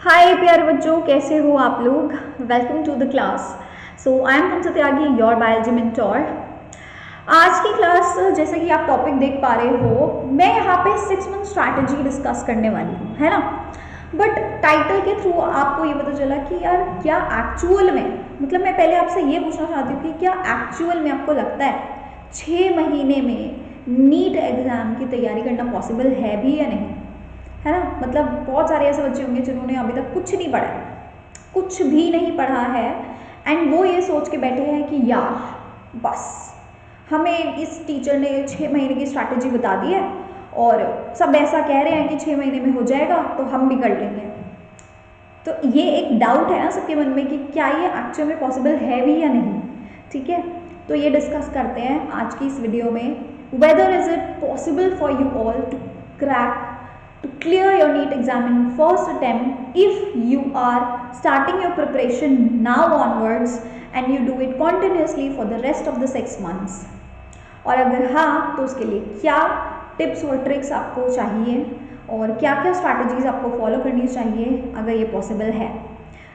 हाय प्यारे बच्चों, कैसे हो आप लोग। Welcome to the class. So I am Hamsa Tyagi, your biology mentor. आज की क्लास जैसे कि आप टॉपिक देख पा रहे हो, मैं यहाँ पे 6 मंथ स्ट्रैटेजी डिस्कस करने वाली हूँ, है ना। बट टाइटल के थ्रू आपको ये पता चला कि यार क्या एक्चुअल में, मतलब मैं पहले आपसे ये पूछना चाहती हूँ कि क्या एक्चुअल में आपको लगता है 6 महीने में नीट एग्ज़ाम की तैयारी करना पॉसिबल है भी या नहीं, है ना। मतलब बहुत सारे ऐसे बच्चे होंगे जिन्होंने अभी तक कुछ नहीं पढ़ा है, कुछ भी नहीं पढ़ा है, एंड वो ये सोच के बैठे हैं कि यार बस हमें इस टीचर ने 6 महीने की स्ट्रैटेजी बता दी है और सब ऐसा कह रहे हैं कि 6 महीने में हो जाएगा तो हम भी कर लेंगे। तो ये एक डाउट है ना सबके मन में कि क्या ये एक्चुअल में पॉसिबल है भी या नहीं। ठीक है, तो ये डिस्कस करते हैं आज की इस वीडियो में, whether is it possible for you all to crack to clear your NEET exam in first attempt if you are starting your preparation now onwards and you do it continuously for the rest of the 6 months। और अगर हाँ तो उसके लिए क्या tips और tricks आपको चाहिए और क्या क्या स्ट्रैटेजीज आपको फॉलो करनी चाहिए अगर ये पॉसिबल है।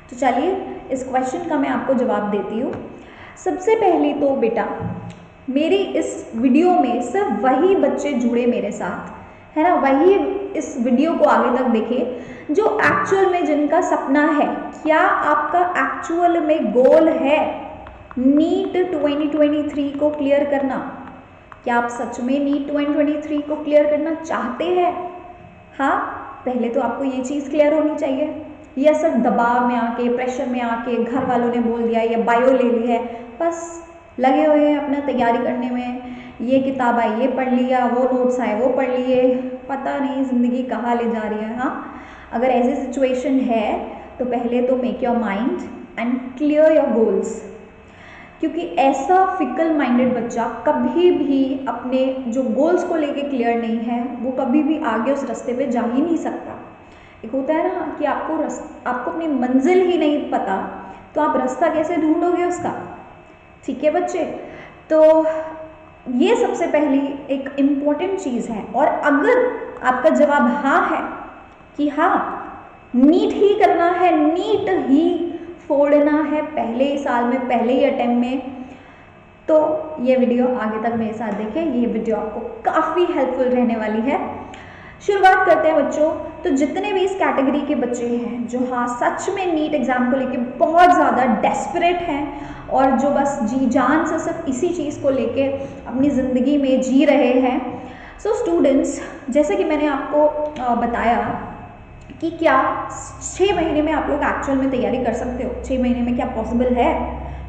तो चलिए इस क्वेश्चन का मैं आपको जवाब देती हूँ। सबसे पहले तो बेटा मेरी इस वीडियो में सिर्फ वही बच्चे जुड़े मेरे साथ, है ना, वही इस वीडियो को आगे तक देखें जो एक्चुअल में जिनका सपना है। क्या आपका एक्चुअल में गोल है नीट 2023 को क्लियर करना? क्या आप सच में नीट 2023 को क्लियर करना चाहते हैं? हाँ, पहले तो आपको ये चीज़ क्लियर होनी चाहिए। या सिर्फ दबाव में आके, प्रेशर में आके, घर वालों ने बोल दिया या बायो ले ली है, बस लगे हुए हैं अपना तैयारी करने में, ये किताब आई ये पढ़ लिया, वो नोट्स आए वो पढ़ लिए, पता नहीं ज़िंदगी कहाँ ले जा रही है। हाँ, अगर ऐसी सिचुएशन है तो पहले तो make your mind and clear your goals, क्योंकि ऐसा फिकल माइंडेड बच्चा कभी भी अपने जो गोल्स को लेके क्लियर नहीं है वो कभी भी आगे उस रास्ते पे जा ही नहीं सकता। एक होता है ना कि आपको अपनी मंजिल ही नहीं पता तो आप रास्ता कैसे ढूंढोगे उसका। ठीक है बच्चे, तो ये सबसे पहली एक इम्पॉर्टेंट चीज़ है। और अगर आपका जवाब हाँ है कि हाँ नीट ही करना है, नीट ही फोड़ना है पहले ही साल में, पहले ही अटेम्प्ट में, तो ये वीडियो आगे तक मेरे साथ देखें, ये वीडियो आपको काफ़ी हेल्पफुल रहने वाली है। शुरुआत करते हैं बच्चों। तो जितने भी इस कैटेगरी के बच्चे हैं जो हाँ सच में नीट एग्ज़ाम को लेके बहुत ज़्यादा डेस्परेट हैं और जो बस जी जान से सिर्फ इसी चीज़ को लेके अपनी ज़िंदगी में जी रहे हैं, सो स्टूडेंट्स, जैसे कि मैंने आपको बताया कि क्या 6 महीने में आप लोग एक्चुअल में तैयारी कर सकते हो। 6 महीने में क्या पॉसिबल है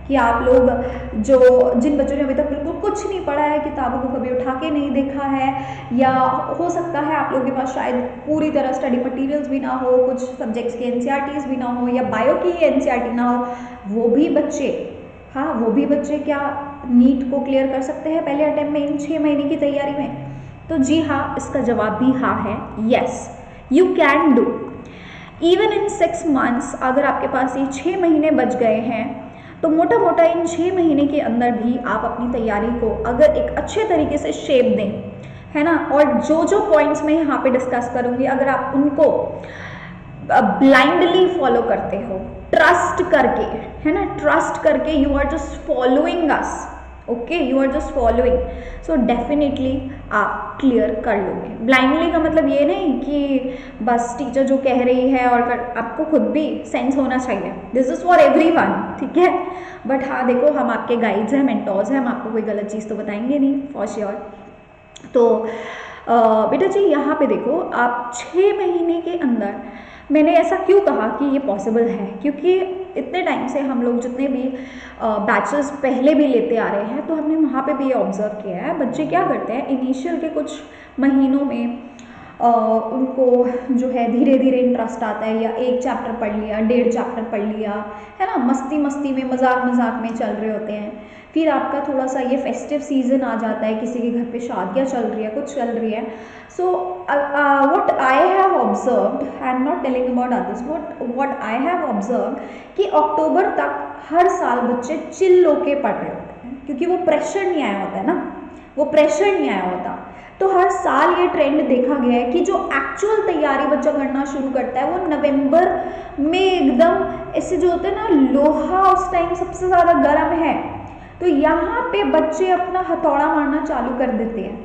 कि आप लोग जिन बच्चों ने अभी तक बिल्कुल कुछ नहीं पढ़ा है, किताबों को कभी उठा के नहीं देखा है, या हो सकता है आप लोगों के पास शायद पूरी तरह स्टडी मटेरियल्स भी ना हो, कुछ सब्जेक्ट्स के एनसीईआरटीज भी ना हो, या बायो की एनसीईआरटी ना हो, वो भी बच्चे, हाँ वो भी बच्चे क्या नीट को क्लियर कर सकते हैं पहले अटेम्प्ट में इन 6 महीने की तैयारी में? तो जी हाँ, इसका जवाब भी हाँ है। Yes, you can do even in 6 months. अगर आपके पास ये 6 महीने बच गए हैं तो मोटा मोटा इन 6 महीने के अंदर भी आप अपनी तैयारी को अगर एक अच्छे तरीके से शेप दें, है ना, और जो जो पॉइंट्स मैं यहाँ पे डिस्कस करूँगी अगर आप उनको ब्लाइंडली फॉलो करते हो, ट्रस्ट करके, है ना, ट्रस्ट करके, you are just following us, okay, you are just following, so definitely आप क्लियर कर लोगे। ब्लाइंडली का मतलब ये नहीं कि बस टीचर जो कह रही है और आपको खुद भी सेंस होना चाहिए, दिस इज़ फॉर एवरीवन, ठीक है। बट हाँ देखो, हम आपके गाइड्स हैं, मेंटोर्स हैं, हम आपको कोई गलत चीज़ तो बताएंगे नहीं, फॉर श्योर। तो बेटा जी यहाँ पे देखो, आप 6 महीने के अंदर, मैंने ऐसा क्यों कहा कि ये पॉसिबल है, क्योंकि इतने टाइम से हम लोग जितने भी बैचेस पहले भी लेते आ रहे हैं तो हमने वहाँ पे भी ये ऑब्जर्व किया है, बच्चे क्या करते हैं इनिशियल के कुछ महीनों में उनको जो है धीरे धीरे इंटरेस्ट आता है, या एक चैप्टर पढ़ लिया, 1.5 चैप्टर पढ़ लिया, है ना, मस्ती मस्ती में, मजाक मजाक में चल रहे होते हैं। फिर आपका थोड़ा सा ये फेस्टिव सीजन आ जाता है, किसी के घर पे शादियाँ चल रही है, कुछ चल रही है। So what I have observed, I am not telling about others, what I have observed कि अक्टूबर तक हर साल बच्चे चिल होके पढ़ रहे होते हैं, क्योंकि वो प्रेशर नहीं आया होता है ना, वो प्रेशर नहीं आया होता। तो हर साल ये ट्रेंड देखा गया है कि जो एक्चुअल तैयारी बच्चा करना शुरू करता है वो नवंबर में एकदम ऐसे जो होता है ना, लोहा उस टाइम सबसे ज़्यादा गर्म है, तो यहाँ पे बच्चे अपना हथौड़ा मारना चालू कर देते हैं,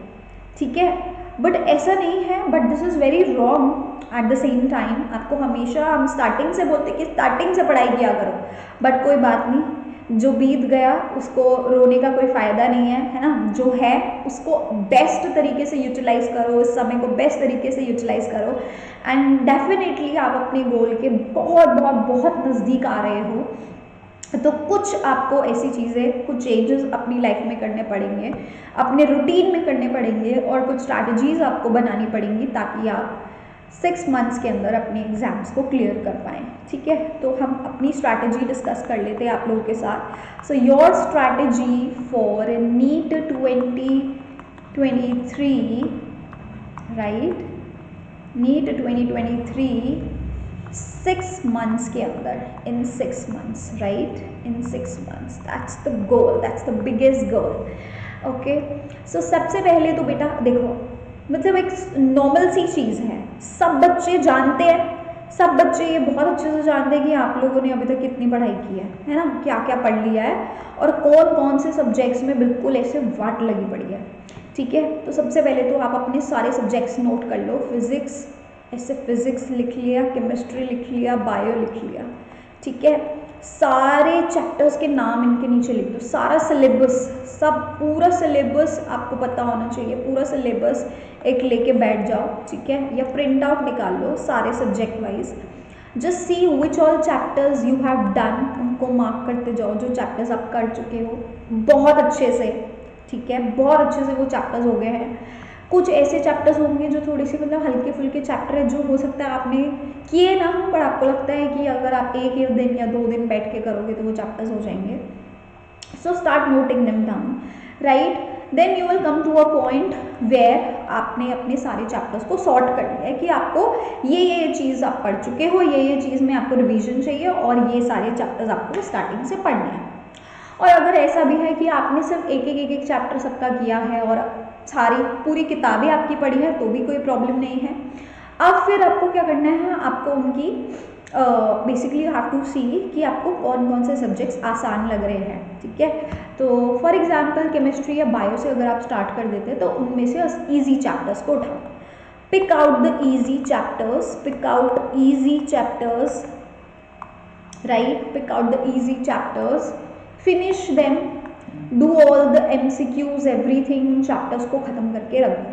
ठीक है। बट ऐसा नहीं है, but this is very wrong at the same time. आपको हमेशा हम स्टार्टिंग से बोलते कि स्टार्टिंग से पढ़ाई किया करो, बट कोई बात नहीं, जो बीत गया उसको रोने का कोई फ़ायदा नहीं है ना। जो है उसको बेस्ट तरीके से यूटिलाइज़ करो, इस समय को बेस्ट तरीके से यूटिलाइज़ करो, एंड डेफिनेटली आप अपने गोल के बहुत बहुत बहुत नज़दीक आ रहे हो। तो कुछ आपको ऐसी चीज़ें, कुछ चेंजेस अपनी लाइफ में करने पड़ेंगे, अपने रूटीन में करने पड़ेंगे, और कुछ स्ट्रैटेजीज आपको बनानी पड़ेंगी ताकि आप 6 मंथ्स के अंदर अपने एग्जाम्स को क्लियर कर पाएँ, ठीक है। तो हम अपनी स्ट्रैटेजी डिस्कस कर लेते हैं आप लोगों के साथ। So your strategy for NEET 2023, right, NEET 2023 6 months के अंदर, in 6 months, right, in 6 months, that's the goal, that's the biggest goal, okay। so सबसे पहले तो बेटा देखो, मतलब एक नॉर्मल सी चीज़ है, सब बच्चे जानते हैं, सब बच्चे ये बहुत अच्छे से जानते हैं कि आप लोगों ने अभी तक कितनी पढ़ाई की है ना, क्या क्या पढ़ लिया है, और कौन कौन से सब्जेक्ट्स में बिल्कुल ऐसे वाट लगी पड़ी है, ठीक है। तो सबसे पहले तो आप अपने सारे सब्जेक्ट्स नोट कर लो। फिजिक्स, ऐसे फिजिक्स लिख लिया, केमिस्ट्री लिख लिया, बायो लिख लिया, ठीक है। सारे चैप्टर्स के नाम इनके नीचे लिख दो, सारा सिलेबस, सब पूरा सिलेबस आपको पता होना चाहिए, पूरा सिलेबस एक लेके बैठ जाओ, ठीक है, या प्रिंट आउट निकाल लो सारे subject wise. Just see which all chapters you have done, उनको मार्क करते जाओ, जो चैप्टर्स आप कर चुके हो बहुत अच्छे से, ठीक है, बहुत अच्छे से वो चैप्टर्स हो गए हैं। कुछ ऐसे चैप्टर्स होंगे जो थोड़ी सी मतलब हल्के फुल्के चैप्टर है, जो हो सकता है आपने किए ना हो, पर आपको लगता है कि अगर आप एक दिन या 2 दिन बैठ के करोगे तो वो चैप्टर्स हो जाएंगे। So start noting them down, right. Then you will come to a point where आपने अपने सारे चैप्टर्स को सॉर्ट कर लिया है कि आपको ये चीज़ आप पढ़ चुके हो, ये चीज़ में आपको रिवीजन चाहिए, और ये सारे चैप्टर्स आपको स्टार्टिंग से पढ़ने हैं। और अगर ऐसा भी है कि आपने सिर्फ एक चैप्टर सबका किया है और सारी पूरी किताबें आपकी पढ़ी है, तो भी कोई प्रॉब्लम नहीं है। अब फिर आपको क्या करना है, आपको उनकी बेसिकली यू हैव टू सी कि आपको कौन कौन से सब्जेक्ट्स आसान लग रहे हैं, ठीक है। तो फॉर एग्जांपल केमिस्ट्री या बायो से अगर आप स्टार्ट कर देते हैं तो उनमें से ईजी चैप्टर्स को उठाओ, pick out the easy chapters, pick out easy chapters, right, pick out the easy chapters, finish them, do all the MCQs, everything, chapters को ख़त्म करके रख दो,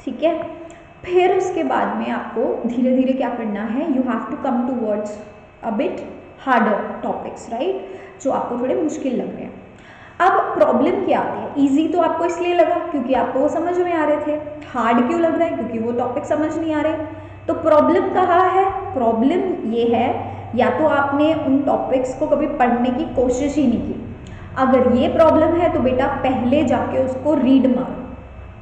ठीक है। फिर उसके बाद में आपको धीरे धीरे क्या करना है, you have to come towards a bit harder topics, right, जो आपको थोड़े मुश्किल लग रहे हैं। अब प्रॉब्लम क्या आती है, ईजी तो आपको इसलिए लगा क्योंकि आपको वो समझ में आ रहे थे, हार्ड क्यों लग रहा है, क्योंकि वो टॉपिक समझ नहीं आ रहे। तो प्रॉब्लम कहाँ है, प्रॉब्लम ये है या तो आपने उन टॉपिक्स को कभी पढ़ने की कोशिश ही नहीं की। अगर ये प्रॉब्लम है तो बेटा पहले जाके उसको रीड मारो,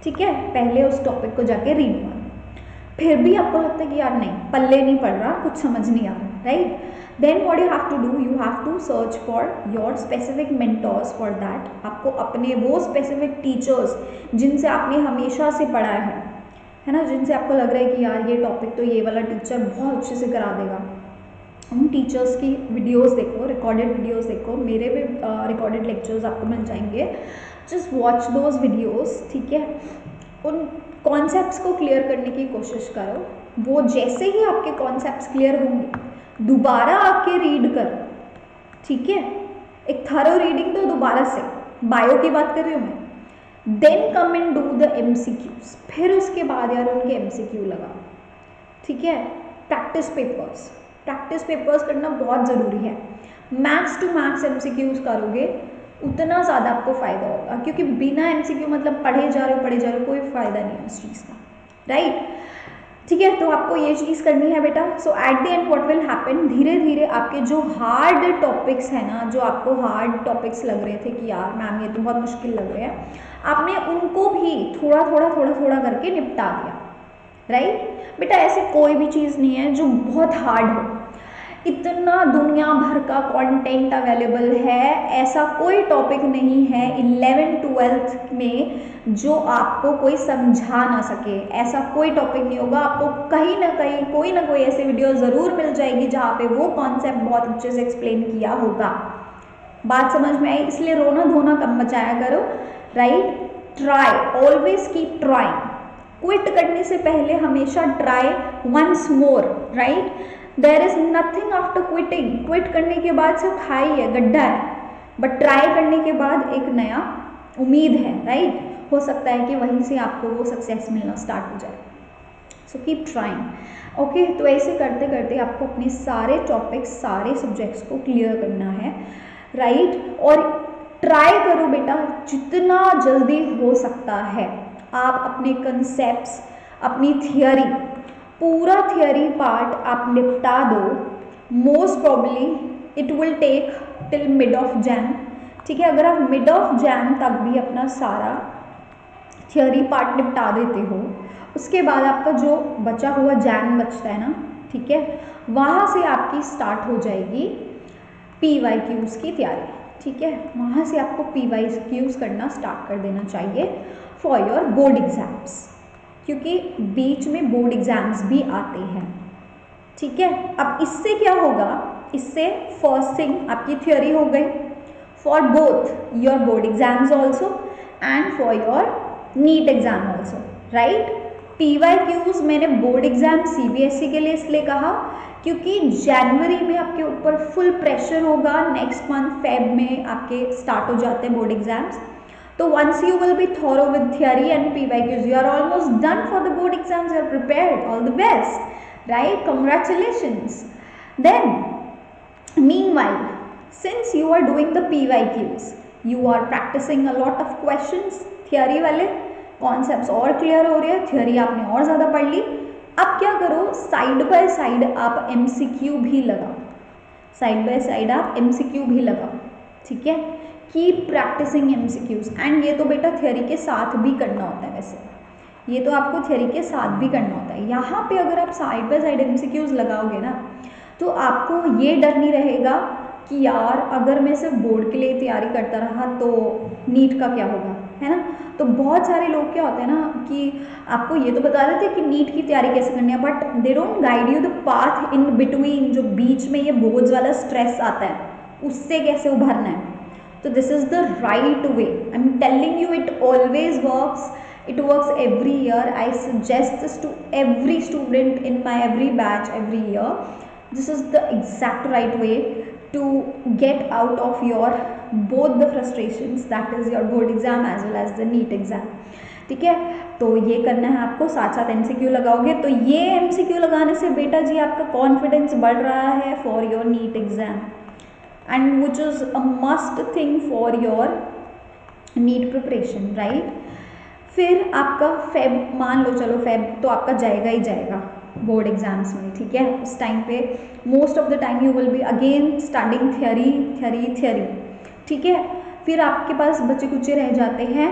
ठीक है, पहले उस टॉपिक को जाके रीड मारो। फिर भी आपको लगता है कि यार नहीं, पल्ले नहीं पड़ रहा, कुछ समझ नहीं आ रहा, right, then what you have to do, you have to search for your specific mentors for that. आपको अपने वो स्पेसिफिक टीचर्स जिनसे आपने हमेशा से पढ़ा है ना, जिनसे आपको लग रहा है कि यार ये टॉपिक तो ये वाला टीचर बहुत अच्छे से करा देगा, उन टीचर्स की वीडियोस देखो, रिकॉर्डेड वीडियोस देखो, मेरे भी रिकॉर्डेड लेक्चर्स आपको मिल जाएंगे, जस्ट वॉच दोज वीडियोस, ठीक है। उन कॉन्सेप्ट्स को क्लियर करने की कोशिश करो, वो जैसे ही आपके कॉन्सेप्ट्स क्लियर होंगे दोबारा आके रीड करो, ठीक है, एक थरो रीडिंग तो दोबारा से, बायो की बात कर रही हूँ मैं। Then come and do the MCQs, फिर उसके बाद यार उनके MCQ लगाओ, ठीक है। प्रैक्टिस पेपर्स करना बहुत ज़रूरी है। मैक्स टू मैक्स MCQs करोगे उतना ज़्यादा आपको फ़ायदा होगा, क्योंकि बिना MCQ मतलब पढ़े जा रहे हो कोई फ़ायदा नहीं है उस चीज़ का, राइट, ठीक है। तो आपको ये चीज़ करनी है बेटा। So at the end what will happen, धीरे धीरे आपके जो हार्ड टॉपिक्स हैं ना, जो आपको हार्ड टॉपिक्स लग रहे थे कि यार मैम ये तो बहुत मुश्किल लग रहे हैं, आपने उनको भी थोड़ा थोड़ा करके निपटा दिया, राइट। बेटा ऐसे कोई भी चीज़ नहीं है जो बहुत हार्ड हो। इतना दुनिया भर का कंटेंट अवेलेबल है, ऐसा कोई टॉपिक नहीं है 11th-12th में जो आपको कोई समझा ना सके। ऐसा कोई टॉपिक नहीं होगा, आपको कहीं ना कहीं कोई ना कोई ऐसी वीडियो ज़रूर मिल जाएगी जहाँ पे वो कॉन्सेप्ट बहुत अच्छे से एक्सप्लेन किया होगा। बात समझ में आई? इसलिए रोना धोना कम मचाया करो, right? Try, always keep trying. Quit करने से पहले हमेशा try once more, right? There is nothing after quitting. Quit करने के बाद सब खाई है, गड्ढा है, बट ट्राई करने के बाद एक नया उम्मीद है, राइट? हो सकता है कि वहीं से आपको वो सक्सेस मिलना स्टार्ट हो जाए। So keep trying, okay? तो ऐसे करते करते आपको अपने सारे टॉपिक्स, सारे सब्जेक्ट्स को क्लियर करना है, राइट? और ट्राई करो बेटा जितना जल्दी हो सकता है। आप अपने कंसेप्ट्स, अपनी थियोरी, पूरा थियोरी पार्ट आप निपटा दो। Most probably it will take till mid of Jan, ठीक है? अगर आप मिड ऑफ जैन तक भी अपना सारा थियोरी पार्ट निपटा देते हो, उसके बाद आपका जो बचा हुआ जैन बचता है ना, ठीक है, वहाँ से आपकी स्टार्ट हो जाएगी PYQs की तैयारी, ठीक है? वहाँ से आपको PYQs करना स्टार्ट कर देना चाहिए फॉर योर बोर्ड एग्जाम्स, क्योंकि बीच में बोर्ड एग्जाम्स भी आते हैं, ठीक है? अब इससे क्या होगा? इससे फर्स्ट थिंग आपकी थ्योरी हो गई for both your board exams also and for your NEET exam also, right? PYQs मैंने बोर्ड एग्जाम CBSE के लिए इसलिए कहा क्योंकि जनवरी में आपके ऊपर फुल प्रेशर होगा, नेक्स्ट मंथ फेब में आपके स्टार्ट हो जाते हैं बोर्ड एग्जाम्स। तो once you will be thorough with theory and PYQs, you are almost done for the board exams, you are prepared, all the best, right? Congratulations. Then meanwhile, since you are doing the PYQs, you are practicing a lot of questions, theory वाले concepts और clear हो रहे हैं, theory आपने और ज़्यादा पढ़ ली। अब क्या करो, साइड बाय साइड आप MCQ भी लगाओ, साइड बाय साइड आप MCQ भी लगाओ, ठीक है? Keep practising MCQs। एंड ये तो बेटा थियोरी के साथ भी करना होता है, वैसे ये तो आपको थियोरी के साथ भी करना होता है। यहाँ पे अगर आप साइड बाय साइड MCQs लगाओगे ना, तो आपको ये डर नहीं रहेगा कि यार अगर मैं सिर्फ बोर्ड के लिए तैयारी करता रहा तो नीट का क्या होगा, है ना? तो बहुत सारे लोग क्या होते हैं ना कि आपको ये तो बता देते हैं कि नीट की तैयारी कैसे करनी है, but they don't guide you the path in between, जो बीच में ये बोर्ड्स वाला स्ट्रेस आता है उससे कैसे उभरना है। तो this is the right way, I am telling you, it always works, it works every year. I suggest this to every student in my every batch every year. This is the exact right way to get out of your both the frustrations, that is your board exam as well as the NEET exam, ठीक है? तो ये करना है आपको, साथ साथ MCQ लगाओगे तो ये MCQ लगाने से बेटा जी आपका कॉन्फिडेंस बढ़ रहा है for your NEET exam, and which is a must thing for your NEET preparation, right? फिर आपका फेब, मान लो चलो फेब तो आपका जाएगा ही जाएगा बोर्ड एग्जाम्स में, ठीक है? उस टाइम पे most of the time you will be again studying theory, ठीक है? फिर आपके पास बचे कुचे रह जाते हैं,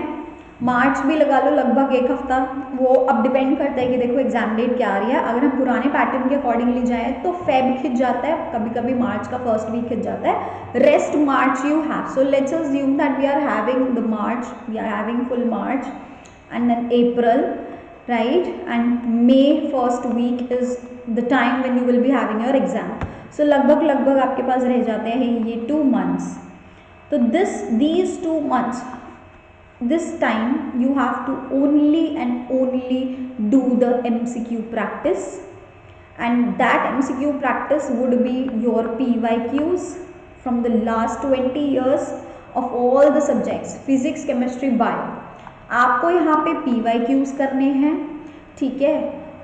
मार्च भी लगा लो लगभग एक हफ्ता, वो अब डिपेंड करता है कि देखो एग्जाम डेट क्या आ रही है। अगर हम पुराने पैटर्न के अकॉर्डिंगली जाएँ तो फेब खिंच जाता है, कभी कभी मार्च का फर्स्ट वीक खिंच जाता है, rest March you have. So let's assume that we are having the March, we are having full March and then April, right? And May first week is the time when you will be having your exam. So लगभग आपके पास रह जाते हैं ये 2 months. तो these 2 months, this time you have to only and only do the MCQ practice, and that MCQ practice would be your PYQs from the last 20 years of all the subjects, physics, chemistry, bio. आपको यहाँ पे PYQs करने हैं, ठीक है?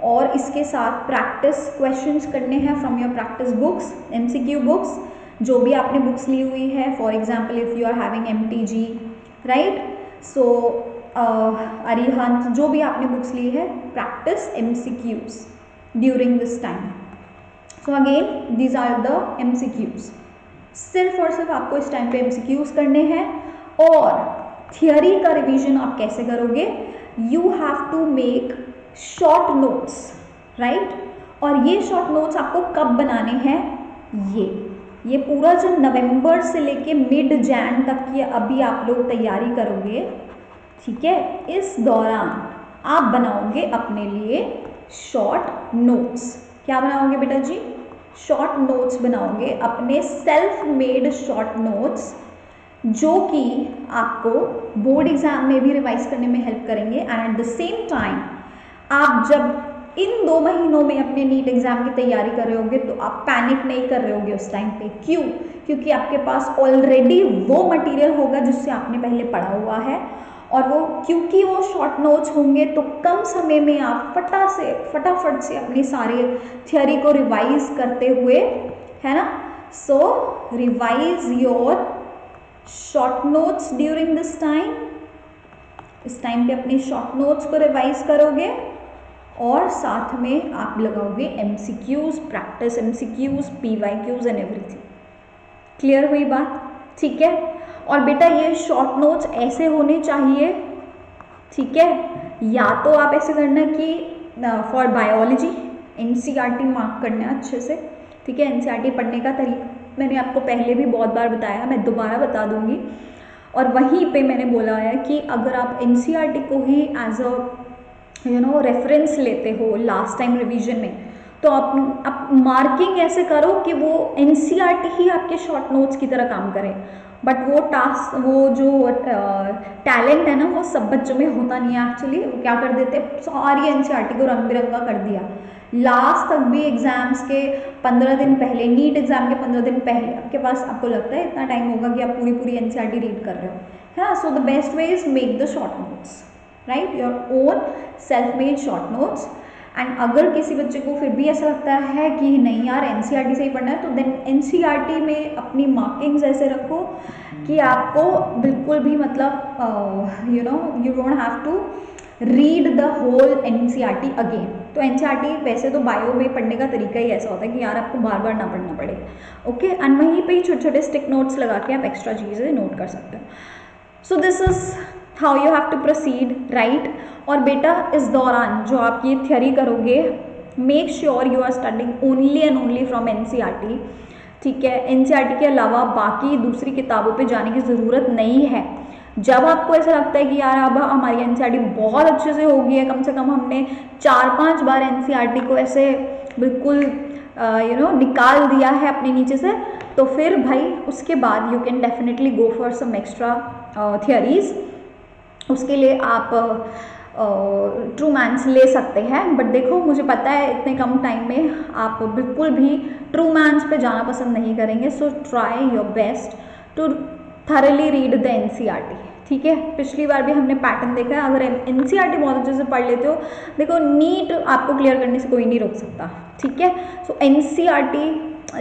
और इसके साथ प्रैक्टिस क्वेश्चंस करने हैं from your practice books, MCQ books, जो भी आपने बुक्स ली हुई है। For example if you are having MTG, right? So Arihant, जो भी आपने बुक्स ली है, practice MCQs during this time. So again these are the MCQs, सिर्फ और सिर्फ आपको इस टाइम पे MCQs करने हैं। और थियोरी का रिवीजन आप कैसे करोगे? You have to make short notes, right? और ये शॉर्ट नोट्स आपको कब बनाने हैं? ये पूरा जो नवंबर से लेके मिड जैन तक की अभी आप लोग तैयारी करोगे, ठीक है, इस दौरान आप बनाओगे अपने लिए शॉर्ट नोट्स। क्या बनाओगे बेटा जी? शॉर्ट नोट्स बनाओगे, अपने सेल्फ मेड शॉर्ट नोट्स, जो कि आपको बोर्ड एग्जाम में भी रिवाइज करने में हेल्प करेंगे। And at the same time आप जब इन 2 महीनों में अपने नीट एग्जाम की तैयारी कर रहे होगे तो आप पैनिक नहीं कर रहे होगे उस टाइम पे। क्यों? क्योंकि आपके पास ऑलरेडी वो मटेरियल होगा जिससे आपने पहले पढ़ा हुआ है, और वो क्योंकि वो शॉर्ट नोट्स होंगे तो कम समय में आप फटाफट से अपनी सारी थियोरी को रिवाइज करते हुए, है ना, so revise your short notes during this time. इस टाइम पे अपने शॉर्ट नोट्स को रिवाइज करोगे और साथ में आप लगाओगे MCQs, practice MCQs, PYQs and everything. Clear हुई बात? ठीक है। और बेटा ये शॉर्ट नोट्स ऐसे होने चाहिए, ठीक है, या तो आप ऐसे करना कि फॉर बायोलॉजी NCERT मार्क करना अच्छे से, ठीक है। NCERT पढ़ने का तरीका मैंने आपको पहले भी बहुत बार बताया, मैं दोबारा बता दूंगी। और वहीं पे मैंने बोला है कि अगर आप NCERT को ही एज अ रेफरेंस लेते हो लास्ट टाइम रिवीजन में, तो आप मार्किंग ऐसे करो कि वो NCERT ही आपके शॉर्ट नोट्स की तरह काम करे। बट वो जो टैलेंट है ना, वो सब बच्चों में होता नहीं है एक्चुअली। वो क्या कर देते, सारी NCERT को रंग बिरंगा कर दिया। लास्ट तक भी एग्जाम्स के 15 दिन पहले, नीट एग्जाम के 15 दिन पहले आपके पास, आपको लगता है इतना टाइम होगा कि आप पूरी NCERT रीड कर रहे हो, है ना। So the best way is make the short notes, right, your own self made short notes. And अगर किसी बच्चे को फिर भी ऐसा लगता है कि नहीं यार NCERT से ही पढ़ना है, तो देन NCERT में अपनी मार्किंग्स ऐसे रखो कि आपको बिल्कुल भी मतलब you don't have to read the whole NCERT again. तो NCERT वैसे तो बायो में पढ़ने का तरीका ही ऐसा होता है कि यार आपको बार बार ना पढ़ना पड़े, ओके। एंड वहीं पे ही छोटे छोटे स्टिक नोट्स लगा के आप एक्स्ट्रा चीज़ें नोट कर सकते हो। So this is how you have to proceed, right. और बेटा इस दौरान जो आप ये थियरी करोगे, make sure you are studying only and only from NCERT, ठीक है। NCERT के अलावा बाकी दूसरी किताबों पे जाने की ज़रूरत नहीं है। जब आपको ऐसा लगता है कि यार अब हमारी NCERT बहुत अच्छे से हो गई है, कम से कम हमने 4-5 बार NCERT को ऐसे बिल्कुल निकाल दिया है अपने नीचे से, तो फिर भाई उसके बाद you can definitely go for some extra theories. उसके लिए आप ट्रू मैथ्स ले सकते हैं। बट देखो मुझे पता है इतने कम टाइम में आप बिल्कुल भी ट्रू मैथ्स पे जाना पसंद नहीं करेंगे। So try your best to thoroughly read the NCERT, ठीक है। पिछली बार भी हमने पैटर्न देखा है, अगर NCERT बहुत अच्छे से पढ़ लेते हो, देखो नीट आपको क्लियर करने से कोई नहीं रोक सकता, ठीक है। So NCERT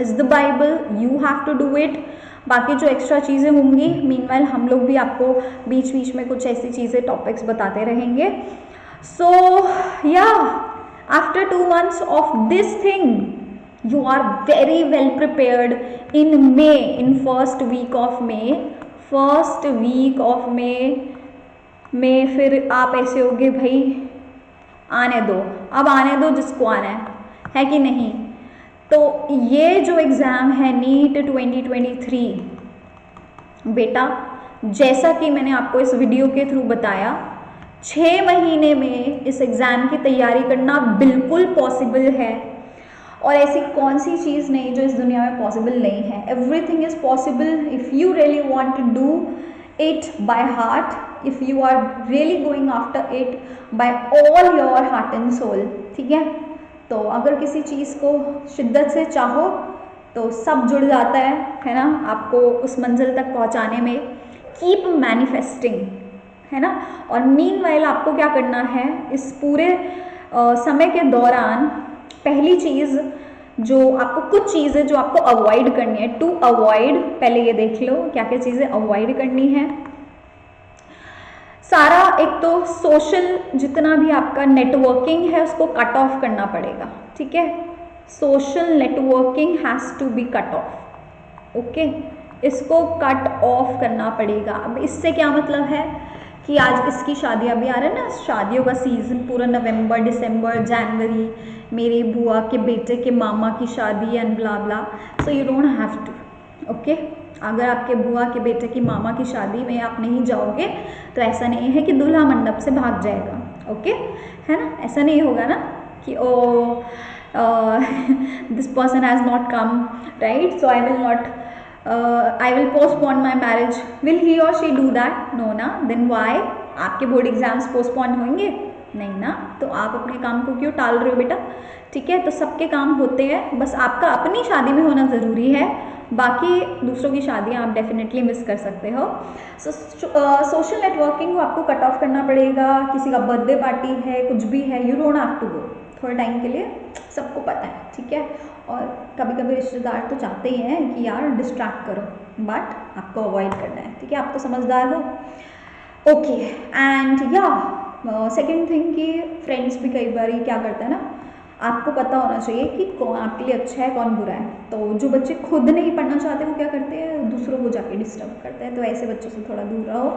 is the Bible, you have to do it. बाकी जो एक्स्ट्रा चीज़ें होंगी, मीनवाइल हम लोग भी आपको बीच बीच में कुछ ऐसी चीज़ें टॉपिक्स बताते रहेंगे। So yeah after 2 months of this thing you are very well prepared in May, in first week of May फिर आप ऐसे होगे भाई आने दो, अब आने दो जिसको आना है कि नहीं। तो ये जो एग्ज़ाम है नीट 2023, बेटा जैसा कि मैंने आपको इस वीडियो के थ्रू बताया, 6 महीने में इस एग्ज़ाम की तैयारी करना बिल्कुल पॉसिबल है। और ऐसी कौन सी चीज़ नहीं जो इस दुनिया में पॉसिबल नहीं है। Everything is possible if you really want to do it by heart, if you are really going after it by all your heart and soul, ठीक है। तो अगर किसी चीज़ को शिद्दत से चाहो तो सब जुड़ जाता है ना, आपको उस मंजिल तक पहुंचाने में। कीप मैनिफेस्टिंग, है ना। और मीनवाइल आपको क्या करना है इस पूरे समय के दौरान, पहली चीज़ जो आपको, कुछ चीज़ें जो आपको अवॉइड करनी है, टू अवॉइड, पहले ये देख लो क्या क्या चीज़ें अवॉइड करनी है। सारा एक तो सोशल जितना भी आपका नेटवर्किंग है उसको कट ऑफ करना पड़ेगा, ठीक है। Social networking has to be cut off, okay, इसको कट ऑफ करना पड़ेगा। अब इससे क्या मतलब है कि आज इसकी शादी, अभी आ रहा है ना शादियों का सीज़न, पूरा नवंबर दिसंबर जनवरी, मेरी बुआ के बेटे के मामा की शादी and blah blah. So you don't have to, okay. अगर आपके बुआ के बेटे की मामा की शादी में आप नहीं जाओगे तो ऐसा नहीं है कि दूल्हा मंडप से भाग जाएगा, ओके, है ना। ऐसा नहीं होगा ना कि oh this person has not come, right, so I will postpone my marriage. Will he or she do that? No ना, then why? आपके बोर्ड एग्जाम्स पोस्टपोन होंगे? नहीं ना, तो आप अपने काम को क्यों टाल रहे हो बेटा? ठीक है, तो सबके काम होते हैं, बस आपका अपनी शादी में होना ज़रूरी है, बाकी दूसरों की शादियाँ आप डेफिनेटली मिस कर सकते हो। सोशल नेटवर्किंग को आपको कट ऑफ करना पड़ेगा। किसी का बर्थडे पार्टी है, कुछ भी है, you don't have to go थोड़े टाइम के लिए, सबको पता है, ठीक है। और कभी कभी रिश्तेदार तो चाहते ही हैं कि यार डिस्ट्रैक्ट करो, बट आपको अवॉइड करना है, ठीक है, आप तो समझदार हो, ओके। एंड या सेकेंड थिंग कि फ्रेंड्स भी कई बार क्या करते हैं ना, आपको पता होना चाहिए कि कौन आपके लिए अच्छा है कौन बुरा है। तो जो बच्चे खुद नहीं पढ़ना चाहते वो क्या करते हैं, दूसरों को जाके डिस्टर्ब करते हैं, तो ऐसे बच्चों से थोड़ा दूर रहो,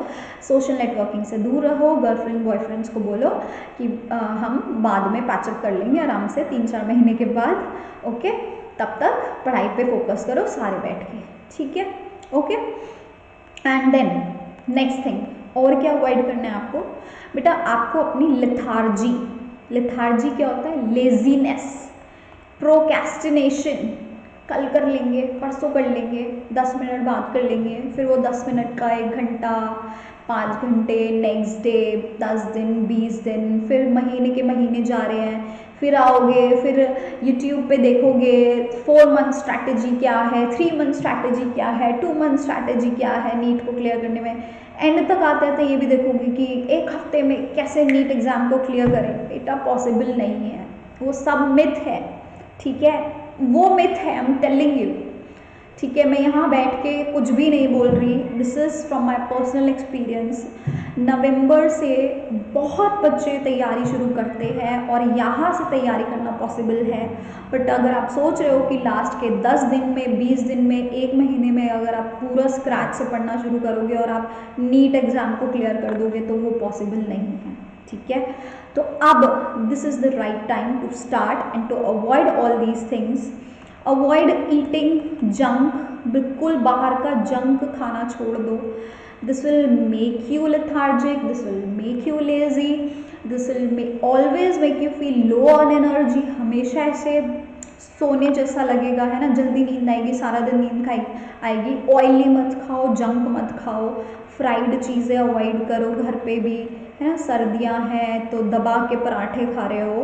सोशल नेटवर्किंग से दूर रहो। गर्लफ्रेंड बॉयफ्रेंड्स को बोलो कि हम बाद में पैचअप कर लेंगे आराम से 3-4 महीने के बाद, ओके, तब तक पढ़ाई पे फोकस करो सारे बैठ के, ठीक है, okay. And then next thing, और क्या अवॉइड करना है आपको बेटा, आपको अपनी लेथार्जी, लेथार्जी क्या होता है, लेजीनेस, प्रोक्रेस्टिनेशन, कल कर लेंगे, परसों कर लेंगे, 10 मिनट बाद कर लेंगे, फिर वो 10 मिनट का 1 घंटा, 5 घंटे, नेक्स्ट डे, 10 दिन, 20 दिन, फिर महीने के महीने जा रहे हैं, फिर आओगे, फिर यूट्यूब पे देखोगे 4 मंथ स्ट्रैटेजी क्या है, 3 मंथ स्ट्रैटेजी क्या है, 2 मंथ स्ट्रैटेजी क्या है नीट को क्लियर करने में। एंड तक आते आते ये भी देखोगे कि 1 हफ्ते में कैसे नीट एग्ज़ाम को क्लियर करें। बेटा पॉसिबल नहीं है, वो सब मिथ है, ठीक है, वो मिथ है, आई एम टेलिंग यू, ठीक है। मैं यहाँ बैठ के कुछ भी नहीं बोल रही, this is from my personal experience. नवंबर से बहुत बच्चे तैयारी शुरू करते हैं और यहाँ से तैयारी करना पॉसिबल है, बट अगर आप सोच रहे हो कि लास्ट के 10 दिन में, 20 दिन में, 1 महीने में अगर आप पूरा स्क्रैच से पढ़ना शुरू करोगे और आप नीट एग्ज़ाम को क्लियर कर दोगे तो वो पॉसिबल नहीं है, ठीक है। तो अब this is the right time to start and to avoid all these things. Avoid eating junk, बिल्कुल बाहर का जंक खाना छोड़ दो। This will make you lethargic, this will make you lazy, this will always make you feel low on energy. हमेशा ऐसे सोने जैसा लगेगा, है ना, जल्दी नींद आएगी, सारा दिन नींद आएगी। ऑयली मत खाओ, जंक मत खाओ, फ्राइड चीज़ें अवॉइड करो। घर पे भी, है ना, सर्दियाँ हैं तो दबा के पराठे खा रहे हो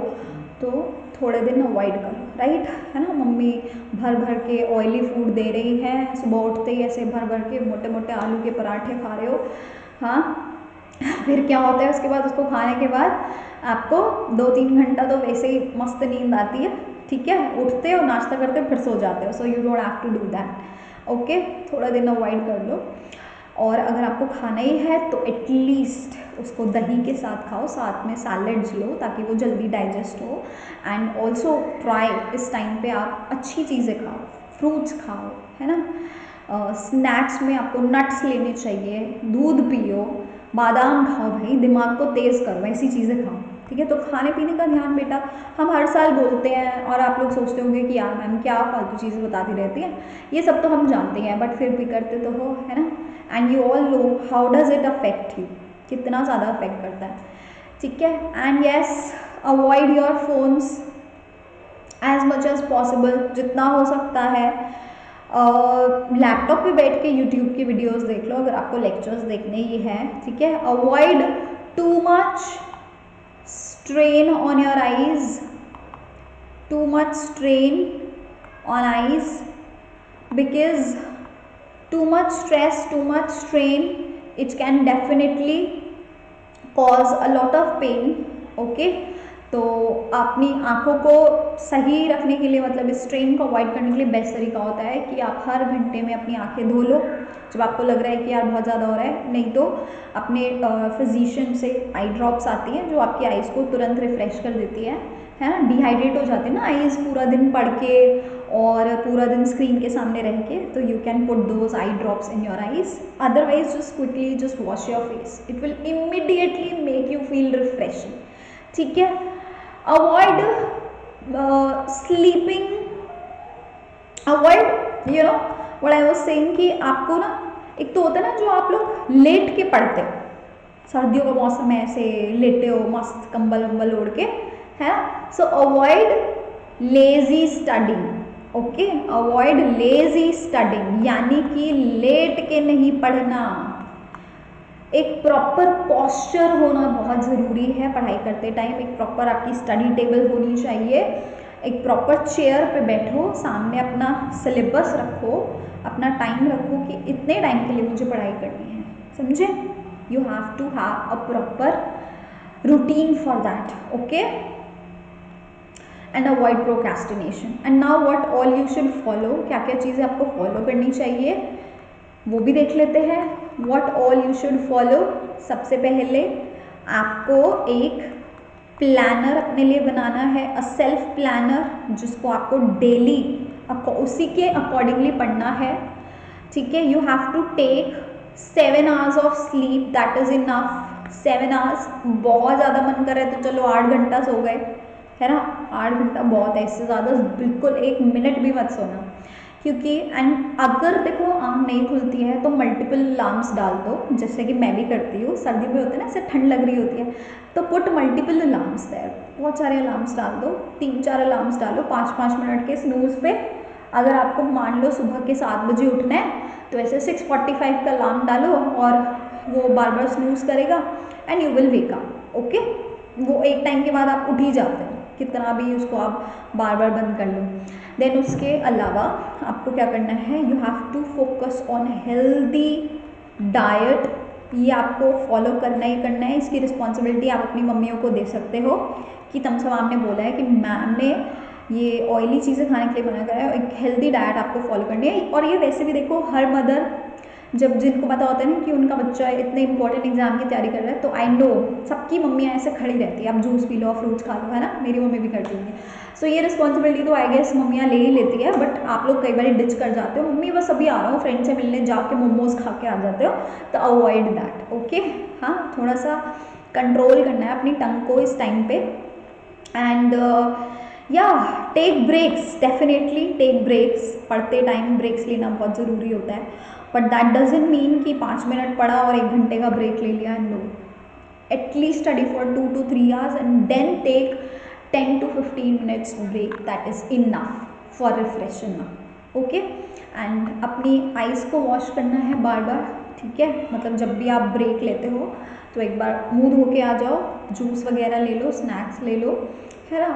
तो थोड़े दिन अवॉइड करो, राइट, है ना। मम्मी भर भर के ऑयली फूड दे रही है, सुबह उठते ही ऐसे भर भर के मोटे मोटे आलू के पराठे खा रहे हो, हाँ, फिर क्या होता है उसके बाद, उसको खाने के बाद आपको 2-3 घंटा तो वैसे ही मस्त नींद आती है, ठीक है, उठते हो, नाश्ता करते हो, फिर सो जाते हो। So you don't have to do that, okay. थोड़ा दिन अवॉइड कर लो, और अगर आपको खाना ही है तो एटलीस्ट उसको दही के साथ खाओ, साथ में सैलड्स लो ताकि वो जल्दी डाइजेस्ट हो। एंड ऑल्सो ट्राई, इस टाइम पे आप अच्छी चीज़ें खाओ, फ्रूट्स खाओ, है ना। स्नैक्स में आपको नट्स लेने चाहिए, दूध पियो, बादाम खाओ, भाई दिमाग को तेज़ करो, ऐसी चीज़ें खाओ, ठीक है। तो खाने पीने का ध्यान बेटा हम हर साल बोलते हैं और आप लोग सोचते होंगे कि यार मैम क्या फालतू चीज़ें बताती रहती हैं, ये सब तो हम जानते हैं, बट फिर भी करते तो हो, है ना। And you all know how does it affect you, कितना ज़्यादा अफेक्ट करता है, ठीक है। And yes, avoid your phones as much as possible, जितना हो सकता है। लैपटॉप पे बैठ के यूट्यूब की वीडियोस देख लो अगर आपको लेक्चर्स देखने ही हैं, ठीक है। Avoid too much strain on your eyes, too much strain on eyes, because too much stress, too much strain, it can definitely cause a lot of pain, okay। तो अपनी आँखों को सही रखने के लिए, मतलब स्ट्रेन को अवॉइड करने के लिए बेस्ट तरीका होता है कि आप हर घंटे में अपनी आँखें धो लो जब आपको लग रहा है कि यार बहुत ज़्यादा हो रहा है। नहीं तो अपने फिजिशियन से आई ड्रॉप्स आती हैं जो आपकी आइज़ को तुरंत रिफ्रेश कर देती है ना। डिहाइड्रेट हो जाते हैं ना आइज़ पूरा दिन पढ़ के और पूरा दिन स्क्रीन के सामने रह के, तो you can put those eye drops in your eyes. Otherwise just quickly just wash your face, it will immediately make you feel refreshing. ठीक है. Avoid sleeping, avoid you know what I was saying कि आपको ना, एक तो होता है ना जो आप लोग लेट के पढ़ते हो, सर्दियों का मौसम है ऐसे लेटे हो मस्त कंबल वंबल ओढ़ के, है ना. सो avoid lazy studying. Okay, avoid lazy studying यानी कि लेट के नहीं पढ़ना. एक प्रॉपर पॉस्चर होना बहुत ज़रूरी है पढ़ाई करते टाइम. एक प्रॉपर आपकी स्टडी टेबल होनी चाहिए. एक प्रॉपर चेयर पे बैठो, सामने अपना सिलेबस रखो, अपना टाइम रखो कि इतने टाइम के लिए मुझे पढ़ाई करनी है. समझे? You have to have a proper routine for that. Okay. And avoid procrastination. And now what all you should follow, क्या क्या चीज़ें आपको फॉलो करनी चाहिए वो भी देख लेते हैं. What all you should follow. सबसे पहले आपको एक प्लानर अपने लिए बनाना है, अ सेल्फ प्लानर, जिसको आपको डेली उसी के अकॉर्डिंगली पढ़ना है. ठीक है. You have to take 7 hours of sleep, that is enough. 7 hours. बहुत ज़्यादा मन कर रहा है तो चलो 8 घंटा सो गए, है ना. 8 घंटा बहुत है, इससे ज़्यादा बिल्कुल 1 मिनट भी मत सोना. क्योंकि एंड अगर देखो आँख नहीं खुलती है तो मल्टीपल अलार्म्स डाल दो, जैसे कि मैं भी करती हूँ. सर्दी में होता है ना, ऐसे ठंड लग रही होती है तो पुट मल्टीपल अलार्म्स देयर. बहुत सारे अलार्म्स डाल दो, 3-4 अलार्म्स डालो 5-5 मिनट के स्नूज पे. अगर आपको मान लो सुबह के 7 बजे उठना है तो ऐसे 6:45 का अलार्म डालो और वो बार बार स्नूज करेगा and you will wake up. Okay. वो एक टाइम के बाद आप उठ ही जाते हैं, कितना भी उसको आप बार बार बंद कर लो. देन उसके अलावा आपको क्या करना है, you have to focus on healthy diet. ये आपको फॉलो करना ही करना है. इसकी रिस्पॉन्सिबिलिटी आप अपनी मम्मियों को दे सकते हो कि तमसा मैम ने बोला है कि मैम ने ये ऑयली चीज़ें खाने के लिए मना करा है, एक हेल्दी डाइट आपको फॉलो करनी है. और ये वैसे भी देखो हर मदर जब जिनको पता होता है ना कि उनका बच्चा इतने इंपॉर्टेंट एग्जाम की तैयारी कर रहा है, तो आई नो सबकी मम्मियाँ ऐसे खड़ी रहती है, आप जूस पी लो, फ्रूट्स खा लो, है ना. मेरी मम्मी भी करती होंगी. सो ये रिस्पॉन्सिबिलिटी तो आई गेस मम्मियाँ ले ही लेती है, बट आप लोग कई बार डिच कर जाते हो. मम्मी बस अभी आ रहा हूँ फ्रेंड से मिलने, जाके मोमोज खा के आ जाते हो, तो अवॉइड दैट. ओके. हाँ, थोड़ा सा कंट्रोल करना है अपनी टंग को इस टाइम पे. And yeah take breaks, definitely take breaks. पढ़ते टाइम ब्रेक्स लेना बहुत ज़रूरी होता है, बट दैट डजेंट मीन कि 5 मिनट पढ़ा और 1 घंटे का ब्रेक ले लिया. No, at least study for 2 to 3 hours and then take 10 to 15 minutes break. That is enough for refreshing. Okay. And अपनी आइज़ को वॉश करना है बार बार. ठीक है. मतलब जब भी आप ब्रेक लेते हो तो एक बार मुँह धो के आ जाओ, जूस वगैरह ले लो, स्नैक्स ले लो, है ना.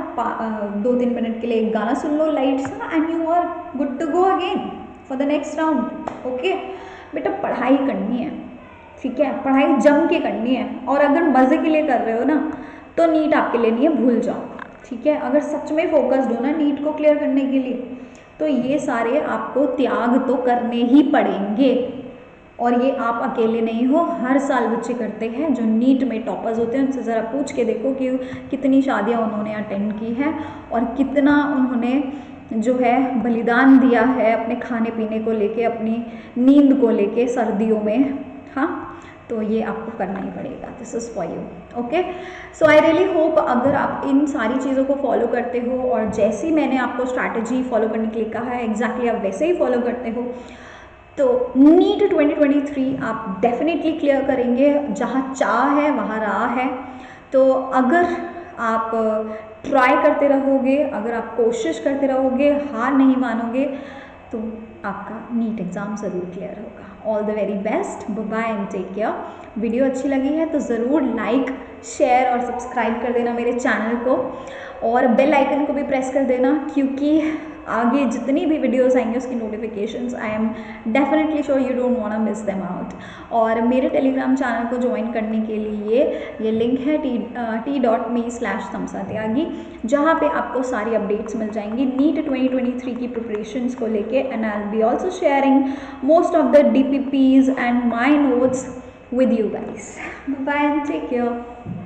2-3 मिनट के लिए एक गाना सुन लो लाइट सा and you are good to go again for the next round. Okay. बेटा पढ़ाई करनी है. ठीक है. पढ़ाई जम के करनी है. और अगर मज़े के लिए कर रहे हो ना तो नीट आपके लिए नहीं है, भूल जाओ. ठीक है. अगर सच में फोकस्ड हो ना नीट को क्लियर करने के लिए, तो ये सारे आपको त्याग तो करने ही पड़ेंगे. और ये आप अकेले नहीं हो, हर साल बच्चे करते हैं जो नीट में टॉपर्स होते हैं. उनसे ज़रा पूछ के देखो कि कितनी शादियां उन्होंने अटेंड की हैं और कितना उन्होंने जो है बलिदान दिया है अपने खाने पीने को लेके, अपनी नींद को लेके सर्दियों में. हाँ, तो ये आपको करना ही पड़ेगा. This is for you. Okay. So I really hope अगर आप इन सारी चीज़ों को फॉलो करते हो और जैसी मैंने आपको स्ट्रैटेजी फॉलो करने के लिए कहा है एग्जैक्टली आप वैसे ही फॉलो करते हो, तो नीट 2023 आप डेफिनेटली क्लियर करेंगे. जहाँ चाह है वहाँ राह है. तो अगर आप ट्राई करते रहोगे, अगर आप कोशिश करते रहोगे, हार नहीं मानोगे, तो आपका नीट एग्ज़ाम ज़रूर क्लियर होगा. All the very best. Bye and take care. Video अच्छी लगी है तो ज़रूर लाइक, शेयर और सब्सक्राइब कर देना मेरे चैनल को, और बेल आइकन को भी प्रेस कर देना, क्योंकि आगे जितनी भी वीडियोस आएंगे उसकी notifications I am definitely sure you don't want to miss them out. और मेरे टेलीग्राम चैनल को ज्वाइन करने के लिए ये लिंक है t.me/tamsatyagi, जहाँ पे आपको सारी अपडेट्स मिल जाएंगी नीट 2023 की प्रिपरेशंस को लेके. And I will be also sharing most of the DPPs and my notes with you guys. Bye and take care.